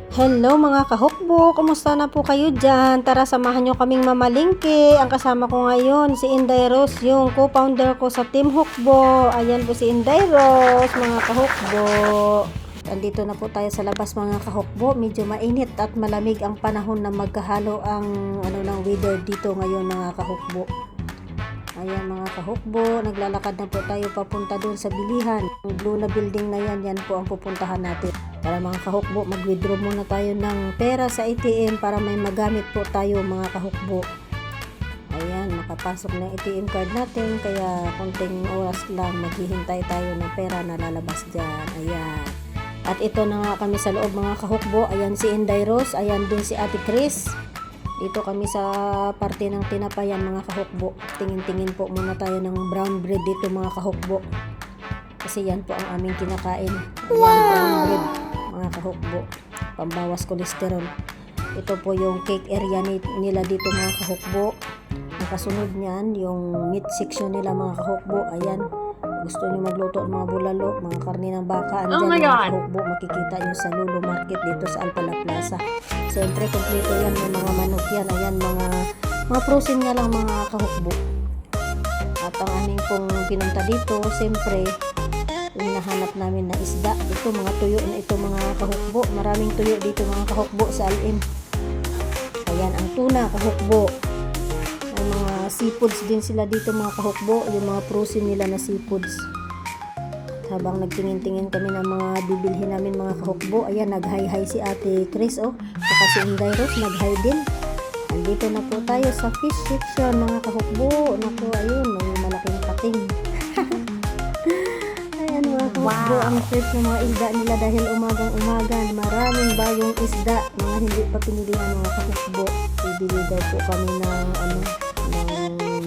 Hello mga kahukbo, kumusta na po kayo dyan? Tara samahan nyo kaming mamalingki. Ang kasama ko ngayon si Inday Rose, yung co-founder ko sa Team Hukbo. Ayan po si Inday Rose mga kahukbo. Andito na po tayo sa labas mga kahukbo. Medyo mainit at malamig ang panahon na magkahalo ang ng weather dito ngayon mga kahukbo. Ayan mga kahukbo, naglalakad na po tayo papunta doon sa bilihan. Ang blue na building na yan po ang pupuntahan natin. Para mga kahukbo, mag-withdraw muna tayo ng pera sa ATM para may magamit po tayo mga kahukbo. Ayan, makapasok na ATM card natin, kaya konting oras lang maghihintay tayo ng pera na lalabas dyan. Ayan. At ito na nga kami sa loob mga kahukbo. Ayan si Inday Rose, ayan din si Ate Chris. Dito kami sa parte ng tinapayan mga kahukbo. Tingin-tingin po muna tayo ng brown bread dito mga kahukbo. Kasi yan po ang aming kinakain. Ayan, brown bread mga kahukbo. Pambawas kolesterol. Ito po yung cake area nila dito mga kahukbo. Ang kasunod niyan, yung meat section nila mga kahukbo. Ayan. Gusto niyo magluto ng mga bulalo, mga karne ng baka, andyan mga kahukbo, makikita niyo sa Lulu Market dito sa Alpala Plaza. Siyempre, kompleto yan, may mga manok yan, ayan, mga frozen nga lang mga kahukbo. At ang aming pong pinunta dito, siyempre, hinahanap namin na isda. Ito, mga tuyo na ito mga kahukbo. Maraming tuyo dito mga kahukbo sa Alim. Ayan, ang tuna, kahukbo. Mga seafoods din sila dito mga kahukbo, yung mga frozen nila na seafoods. Habang nagtingin-tingin kami ng mga bibilhin namin mga kahukbo, ayan, nag-hi-hi si Ate Chris, saka si Inday Rose, nag-hi din. Andito na po tayo sa fish section mga kahukbo. Naku, ayun, may malaking pating. Ayan mga kahukbo, ang fresh ng mga isda nila dahil umagang-umaga, maraming bagong isda, mga hindi pa pinilihan mga kahukbo. Bibili daw po kami ng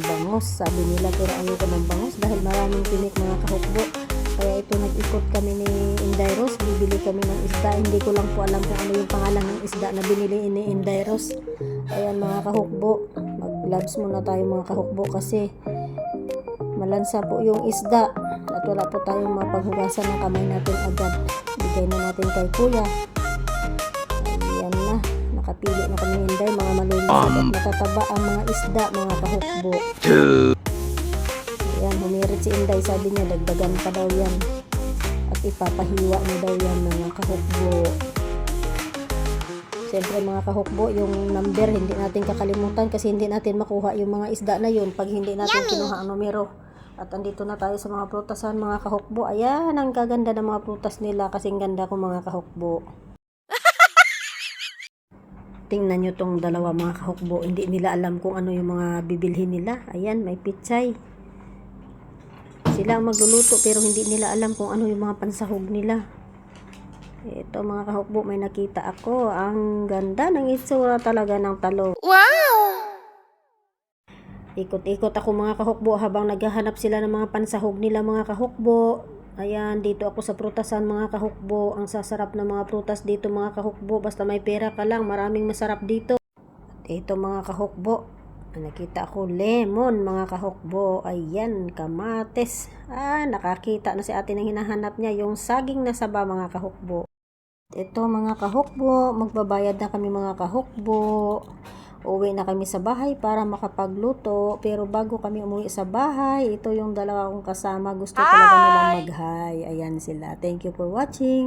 bangos, sabi nila, pero ayoko ng bangos dahil maraming tinik mga kahukbo. Kaya ito, nag-ikot kami ni Inday Rose, bibili kami ng isda. Hindi ko lang po alam kung ano yung pangalan ng isda na binili ni Inday Rose. Ayan mga kahukbo, mag-gloves muna tayo mga kahukbo kasi malansa po yung isda at wala po tayong mapaghugasan ng kamay natin agad. Bigay na natin kay kuya. Ayan na, nakapili na kami Inday, mga malulusog at matataba ang mga isda mga kahukbo. Ayan, humirit si Inday, sabi niya dagdagan pa daw yan at ipapahiwa na daw yan mga kahukbo. Siyempre mga kahukbo, yung number hindi natin kakalimutan kasi hindi natin makuha yung mga isda na yun pag hindi natin kinuha ang numero. At andito na tayo sa mga prutasan mga kahukbo. Ayan, ang gaganda ng mga prutas nila, kasing ganda ko mga kahukbo. Tingnan nyo tong dalawa mga kahukbo, hindi nila alam kung ano yung mga bibilhin nila. Ayan, may pichay. Sila ang magluluto pero hindi nila alam kung ano yung mga pansahog nila. Ito mga kahukbo, may nakita ako. Ang ganda ng itsura talaga ng talong. Wow! Ikot-ikot ako mga kahukbo habang naghahanap sila ng mga pansahog nila mga kahukbo. Ayan, dito ako sa prutasan mga kahukbo. Ang sasarap ng mga prutas dito mga kahukbo. Basta may pera ka lang, maraming masarap dito. At ito mga kahukbo, nakita ako lemon mga kahukbo. Ayan, kamates. Nakakita na si ate ng hinahanap niya, yung saging na saba mga kahukbo. Ito mga kahukbo, magbabayad na kami mga kahukbo. Uwi na kami sa bahay para makapagluto. Pero bago kami umuwi sa bahay, ito yung dalawa kong kasama. Gusto talaga nilang mag-hi. Ayan sila. Thank you for watching.